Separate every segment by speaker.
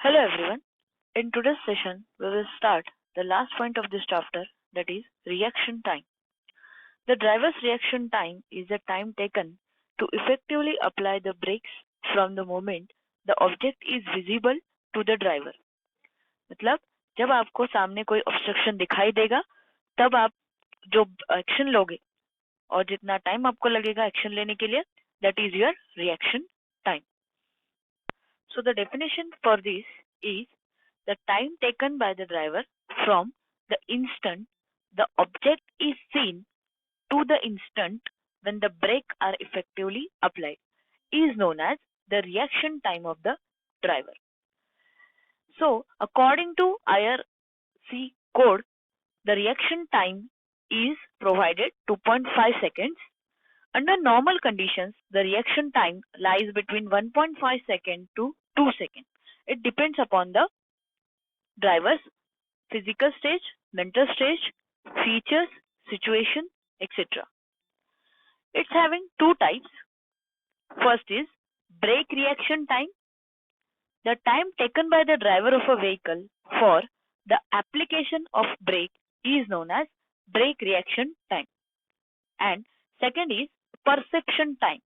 Speaker 1: Hello everyone. In today's session, we will start the last point of this chapter, that is reaction time. The driver's reaction time is the time taken to effectively apply the brakes from the moment the object is visible to the driver. मतलब जब आपको सामने कोई obstruction दिखाई देगा तब आप जो एक्शन लोगे और जितना टाइम आपको लगेगा एक्शन लेने के लिए, that is your reaction time. So the definition for this is the time taken by the driver from the instant the object is seen to the instant when the brakes are effectively applied is known as the reaction time of the driver. So according to IRC code, the reaction time is provided 2.5 seconds. Under normal conditions, the reaction time lies between 1.5 seconds to 2 seconds. It depends upon the driver's physical stage, mental stage, features, situation, etc. It's having two types. First is brake reaction time. The time taken by the driver of a vehicle for the application of brake is known as brake reaction time. And second is perception time.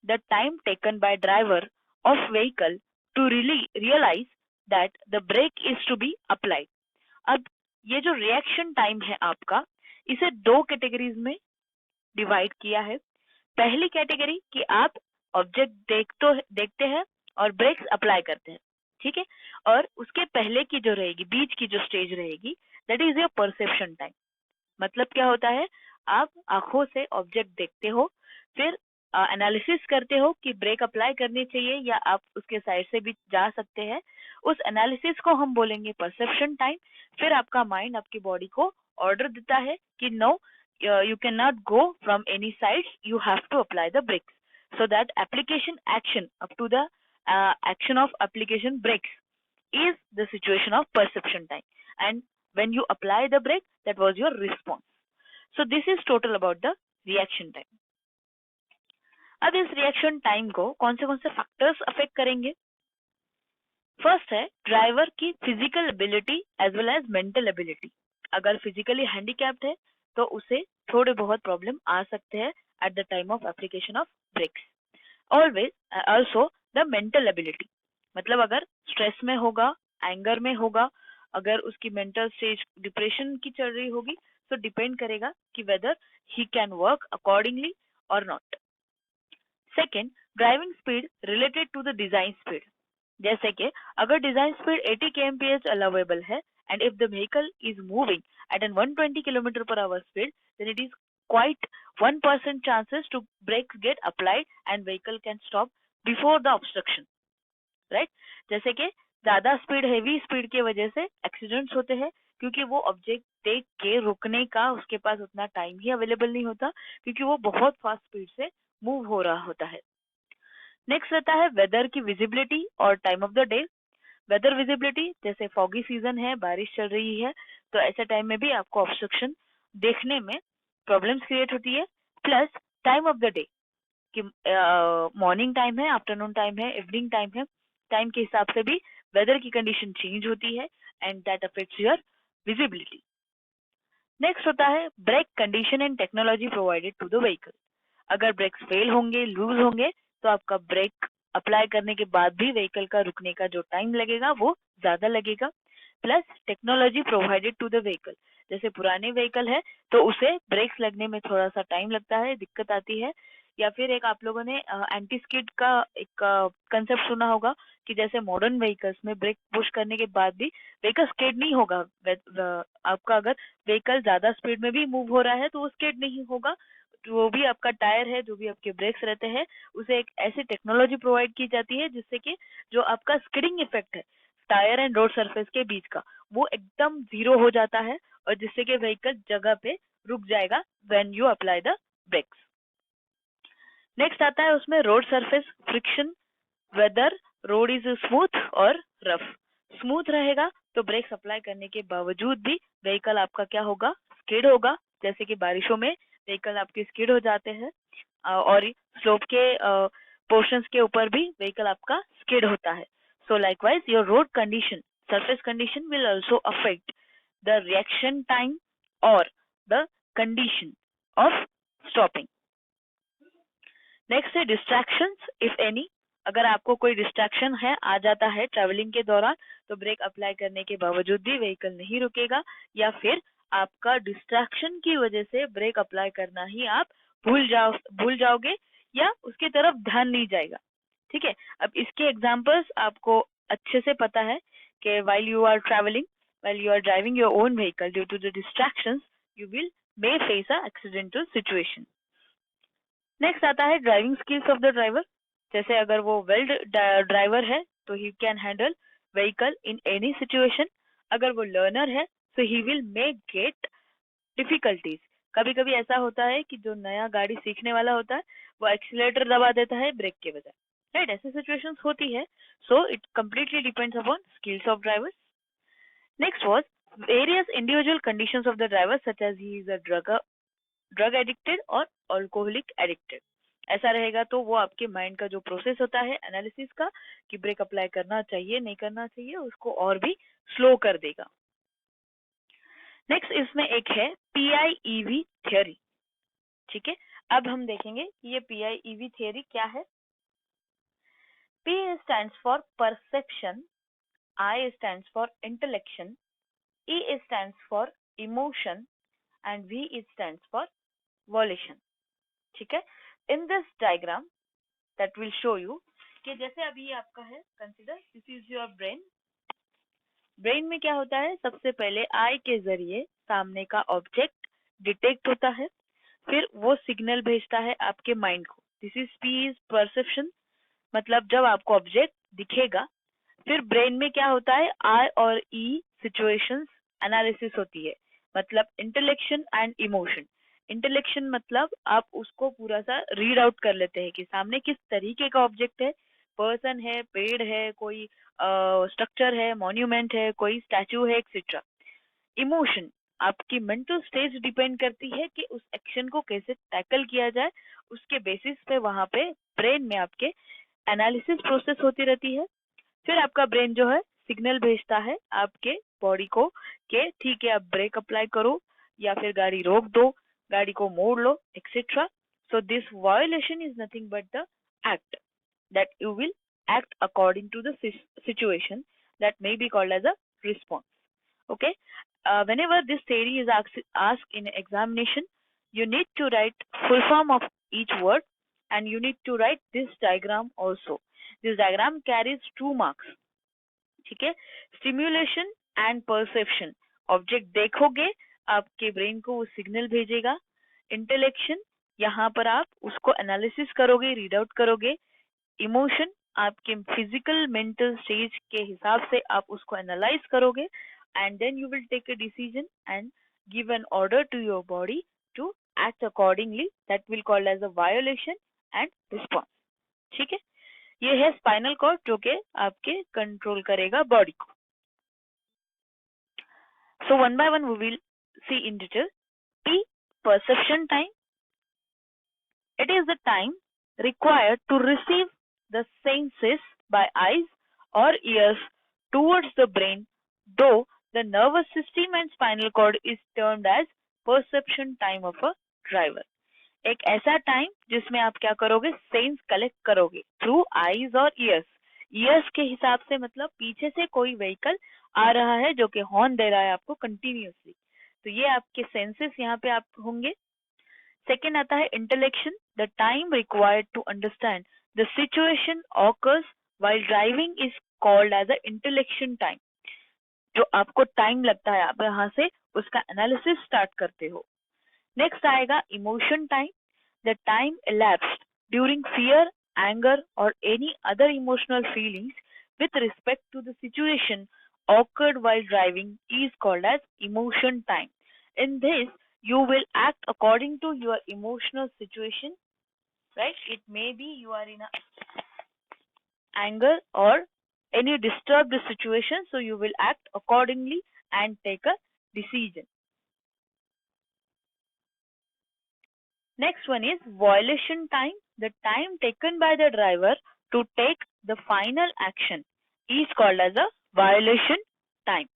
Speaker 1: The time taken by driver of vehicle to really realize that the brake is to be applied. अब ये जो reaction time है आपका, इसे दो categories में divide किया है. पहली कैटेगरी कि आप ऑब्जेक्ट देखते हैं और ब्रेक्स अप्लाई करते हैं, ठीक है. और उसके पहले की जो रहेगी, बीच की जो स्टेज रहेगी, that is your perception time. मतलब क्या होता है, आप आंखों से ऑब्जेक्ट देखते हो, फिर एनालिसिस करते हो कि ब्रेक अप्लाई करनी चाहिए या आप उसके साइड से भी जा सकते हैं. उस एनालिसिस को हम बोलेंगे परसेप्शन टाइम. फिर आपका माइंड आपकी बॉडी को ऑर्डर देता है कि no, you cannot go from any sides, you have to apply the brakes. So that application action up to the action of application brakes is the situation of perception time. And when you apply the brake, that was your response. So this is total about the reaction time. अब इस reaction time को कौन से factors affect करेंगे. First है driver की physical ability as well as mental ability. अगर physically handicapped है तो उसे थोड़े बहुत प्रॉब्लम आ सकते हैं at the time of application of brakes. Always also the mental ability, मतलब अगर स्ट्रेस में होगा, एंगर में होगा, अगर उसकी मेंटल स्टेज डिप्रेशन की चल रही होगी, तो डिपेंड करेगा कि whether he can work accordingly और not. Second, driving speed related to the design speed. जैसे कि अगर डिजाइन स्पीड 80 kmph अलाउेबल है and if the vehicle is moving at an 120 km/h speed, then it is quite 1% chances to brakes get applied and vehicle can stop before the obstruction, right? जैसे कि ज्यादा speed, heavy speed की वजह से accidents होते हैं क्योंकि वो ऑब्जेक्ट देख के रुकने का उसके पास उतना टाइम ही अवेलेबल नहीं होता क्योंकि वो बहुत फास्ट स्पीड से मूव हो रहा होता है. नेक्स्ट रहता है वेदर की विजिबिलिटी और time of the day. Weather visibility, जैसे फॉगी सीजन है, बारिश चल रही है, तो ऐसे टाइम में भी आपको ऑब्स्ट्रक्शन देखने में प्रॉब्लम्स क्रिएट होती है. Plus time of the day कि मॉर्निंग टाइम है, आफ्टरनून टाइम है, इवनिंग टाइम है, टाइम के हिसाब से भी वेदर की कंडीशन चेंज होती है and that affects your visibility. Next होता है brake condition and technology provided to the vehicle. अगर ब्रेक्स फेल होंगे, लूज होंगे, तो आपका ब्रेक अप्लाई करने के बाद भी व्हीकल का रुकने का जो टाइम लगेगा वो ज्यादा लगेगा. Plus technology provided to the vehicle. जैसे पुराने व्हीकल है तो उसे ब्रेक्स लगने में थोड़ा सा टाइम लगता है, दिक्कत आती है. या फिर एक आप लोगों ने एंटी स्किड का एक कंसेप्ट सुना होगा कि जैसे मॉडर्न व्हीकल्स में ब्रेक पुश करने के बाद भी व्हीकल स्किड नहीं होगा. आपका अगर व्हीकल ज्यादा स्पीड में भी मूव हो रहा है तो वो स्किड नहीं होगा. जो भी आपका टायर है, जो भी आपके ब्रेक्स रहते हैं, उसे एक ऐसी टेक्नोलॉजी प्रोवाइड की जाती है जिससे कि जो आपका स्किडिंग इफेक्ट है टायर एंड रोड सरफेस के बीच का, वो एकदम जीरो हो जाता है और जिससे कि व्हीकल जगह पे रुक जाएगा when you apply the breaks. Next आता है उसमें road surface friction, weather road is smooth और रफ. स्मूथ रहेगा तो ब्रेक्स अप्लाई करने के बावजूद भी व्हीकल आपका क्या होगा, स्किड होगा. जैसे कि बारिशों में व्हीकल आपके स्किड हो जाते हैं और स्लोप के पोर्शंस के ऊपर भी व्हीकल आपका स्किड होता है. So likewise, your road condition, surface condition will also affect the reaction time or the condition of stopping. Next है डिस्ट्रैक्शंस इफ एनी. अगर आपको कोई डिस्ट्रैक्शन है आ जाता है ट्रैवलिंग के दौरान तो ब्रेक अप्लाई करने के बावजूद भी व्हीकल नहीं रुकेगा, या फिर आपका डिस्ट्रैक्शन की वजह से ब्रेक अप्लाई करना ही आप भूल जाओगे या उसकी तरफ ध्यान नहीं जाएगा. ठीक है, अब इसके एग्जांपल्स आपको अच्छे से पता है कि while you are traveling, while you are driving your own vehicle, due to the distractions you will may face a accidental situation. Next आता है driving skills of the driver. जैसे अगर वो वेल ड्राइवर है तो he can handle vehicle in any situation. अगर वो learner है तो he will make get difficulties. कभी कभी ऐसा होता है कि जो नया गाड़ी सीखने वाला होता है वो एक्सीलरेटर दबा देता है ब्रेक के बजाय, राइट. ऐसी सिचुएशंस होती है. So it completely depends upon skills of drivers. Next was various individual conditions of the driver such as he is a drug addicted और अल्कोहलिक एडिक्टेड. ऐसा रहेगा तो वो आपके माइंड का जो प्रोसेस होता है एनालिसिस का कि ब्रेक अप्लाई करना चाहिए नहीं करना चाहिए उसको और भी स्लो कर देगा. नेक्स्ट इसमें एक है PIEV थ्योरी. ठीक है, अब हम देखेंगे कि ये PIEV थ्योरी क्या है. P stands for perception, I stands for intellection, E stands for emotion and V stands for volition. ठीक है, in this diagram that will show you कि जैसे अभी आपका है, consider this is your brain. Brain में क्या होता है, सबसे पहले आई के जरिए सामने का ऑब्जेक्ट डिटेक्ट होता है, फिर वो सिग्नल भेजता है आपके माइंड को. This is P is perception, मतलब जब आपको ऑब्जेक्ट दिखेगा फिर ब्रेन में क्या होता है, I और E सिचुएशंस एनालिसिस होती है, मतलब इंटेलेक्शन एंड इमोशन. इंटेलेक्शन मतलब आप उसको पूरा सा रीड आउट कर लेते हैं कि सामने किस तरीके का ऑब्जेक्ट है, पर्सन है, पेड़ है, कोई स्ट्रक्चर है, मॉन्यूमेंट है, कोई स्टैचू है, एक्सेट्रा. इमोशन आपकी मेंटल स्टेज डिपेंड करती है कि उस एक्शन को कैसे टैकल किया जाए. उसके बेसिस पे वहां पे ब्रेन में आपके एनालिसिस प्रोसेस होती रहती है. फिर आपका ब्रेन जो है सिग्नल भेजता है आपके बॉडी को कि ठीक है आप ब्रेक अप्लाई करो या फिर गाड़ी रोक दो, गाड़ी को मोड़ लो, etcetera. So this violation is nothing but the act that you will act according to the situation that may be called as a response. Okay, whenever this theory is asked in examination, you need to write full form of each word and you need to write this diagram also. This diagram carries 2 marks. ठीक है, stimulation and perception. Object देखोगे आपके brain को वो signal भेजेगा. इंटेलेक्शन, यहाँ पर आप उसको एनालिसिस करोगे, रीड आउट करोगे. इमोशन आपके फिजिकल मेंटल स्टेज के हिसाब से आप उसको एनालाइज करोगे and then you will take a decision and give an order to your body to act accordingly. That will called as a violation and response. ठीक है, ये है स्पाइनल कॉर्ड जो कि आपके कंट्रोल करेगा बॉडी को. So one by one we will see in detail. P, perception time. It is the time required to receive the senses by eyes or ears towards the brain, though the nervous system and spinal cord is termed as perception time of a driver. एक ऐसा time जिसमें आप क्या करोगे, sense collect करोगे through eyes और years. Years के हिसाब से मतलब पीछे से कोई व्हीकल आ रहा है जो कि हॉर्न दे रहा है आपको कंटिन्यूअसली, तो ये आपके सेंसेस यहाँ पे आप होंगे. सेकेंड आता है intellection. The time required to understand the situation occurs while driving is called as a intellection time. जो आपको टाइम लगता है, आप यहाँ से उसका एनालिसिस स्टार्ट करते हो. नेक्स्ट आएगा emotion time. The time elapsed during fear, anger or any other emotional feelings with respect to the situation occurred while driving is called as emotion time. In this, you will act according to your emotional situation, right? It may be you are in a anger or any disturbed situation, so you will act accordingly and take a decision. Next one is violation time, the time taken by the driver to take the final action is called as a violation time.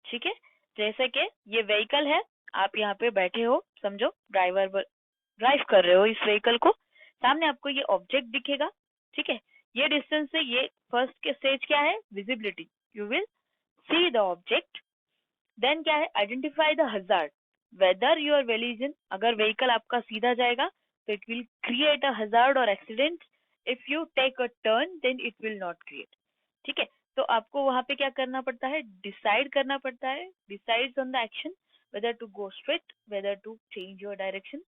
Speaker 1: ठीक है, जैसे कि ये vehicle है, आप यहाँ पे बैठे हो, समझो ड्राइवर ड्राइव कर रहे हो इस व्हीकल को, सामने आपको ये ऑब्जेक्ट दिखेगा, ठीक है, ये डिस्टेंस से ये फर्स्ट के स्टेज क्या है, visibility, you will see the object, then क्या है, identify the hazard, whether your volition, अगर व्हीकल आपका सीधा जाएगा तो it will create a hazard और accident, if you take a turn then it will not create, ठीक है। तो आपको वहां पे क्या करना पड़ता है, डिसाइड करना पड़ता है, decides on the action, whether to go straight, whether to change your direction,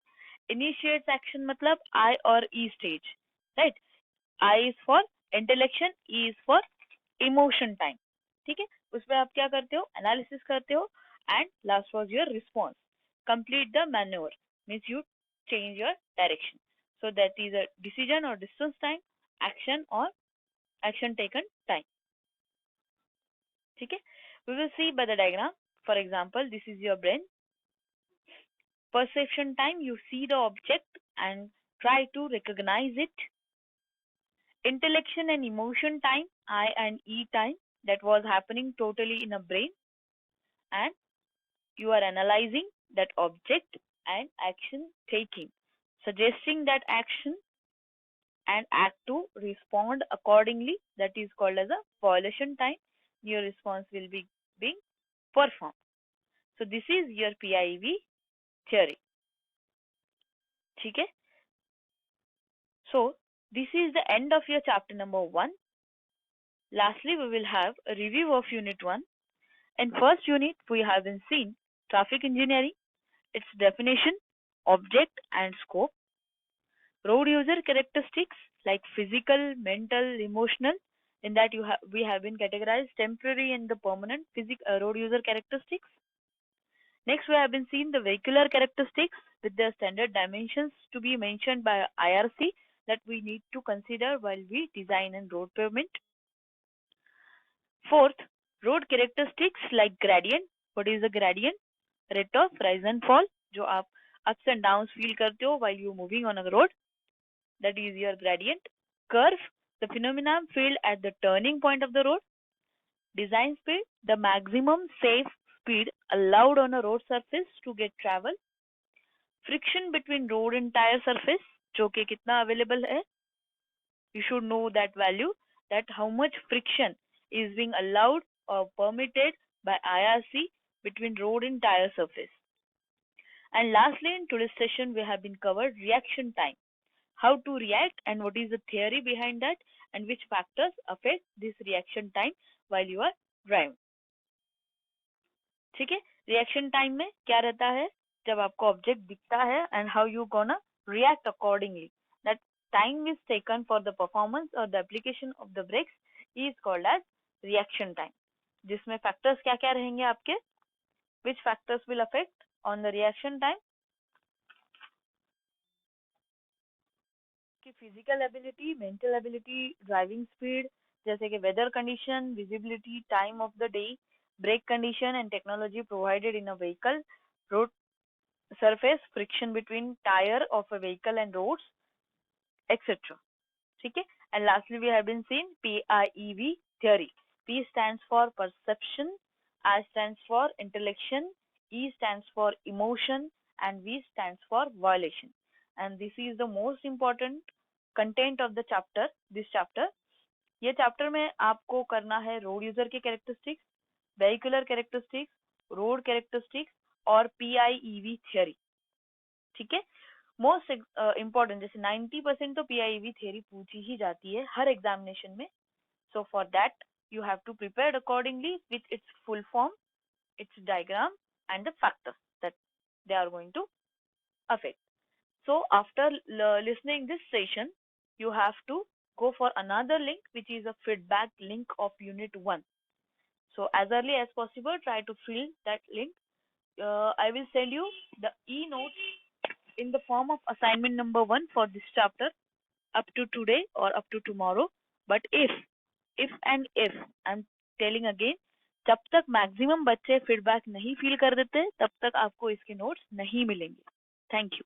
Speaker 1: initiates action मतलब आई और E stage, right, I is for intellection, E is for emotion time, ठीक है, उसमें आप क्या करते हो, एनालिसिस करते हो, and last was your response, complete the manoeuvre means you change your direction, so that is a decision or distance time, action or action taken time, ठीक है। we will see by the diagram, for example this is your brain, perception time, you see the object and try to recognize it, intellection and emotion time, I and E time, that was happening totally in a brain, and you are analyzing that object and action taking, suggesting that action and act to respond accordingly, that is called as a violation time, your response will be being performed. So this is your PIV theory, ठीक है। So this is the end of your chapter number 1. Lastly, we will have a review of unit 1. In first unit, we have been seen traffic engineering, its definition, object and scope, road user characteristics like physical, mental, emotional. In that we have been categorized temporary and the permanent road user characteristics. Next, we have been seeing the vehicular characteristics with their standard dimensions to be mentioned by IRC that we need to consider while we design and road pavement. Fourth, road characteristics like gradient. What is a gradient? Rate of rise and fall, जो आप ups and downs feel करते हो while you moving on a road. That is your gradient. Curve, the phenomenon felt at the turning point of the road. Design speed, the maximum safe speed allowed on a road surface to get travel. Friction between road and tire surface, जो कि कितना available है. You should know that value, that how much friction is being allowed or permitted by IRC between road and tire surface. And lastly, in today's session, we have been covered reaction time, how to react and what is the theory behind that and which factors affect this reaction time while you are driving. ठीक है, reaction time में क्या रहता है, जब आपको object दिखता है and how you gonna react accordingly, that time is taken for the performance और the application of the brakes is called as reaction time, जिसमें फैक्टर्स क्या क्या रहेंगे आपके, which factors will affect on the reaction time, की physical ability, mental ability, driving speed, जैसे कि weather condition, visibility, time of the day, brake condition and technology provided in a vehicle, road surface, friction between tire of a vehicle and roads, etc. ठीक है, and lastly we have been seen PIEV theory. P stands for perception, I stands for intellection, E stands for emotion, and V stands for violation. And this is the most important content of the chapter, this chapter. ये chapter में आपको करना है road user के characteristics, vehicular characteristics, road characteristics और PIEV theory, ठीक है। Most important, जैसे 90% तो PIEV थियोरी पूछी ही जाती है हर एग्जामिनेशन में, so for that you have to prepare accordingly with its full form, its diagram and the factors that they are going to affect. So after listening this session, you have to go for another link which is a feedback link of unit 1. So as early as possible, try to fill that link. I will send you the e-notes in the form of assignment number 1 for this chapter up to today or up to tomorrow. But if and if I'm telling again, जब तक maximum बच्चे feedback नहीं feel कर देते तब तक आपको इसके नोट्स नहीं मिलेंगे. Thank you.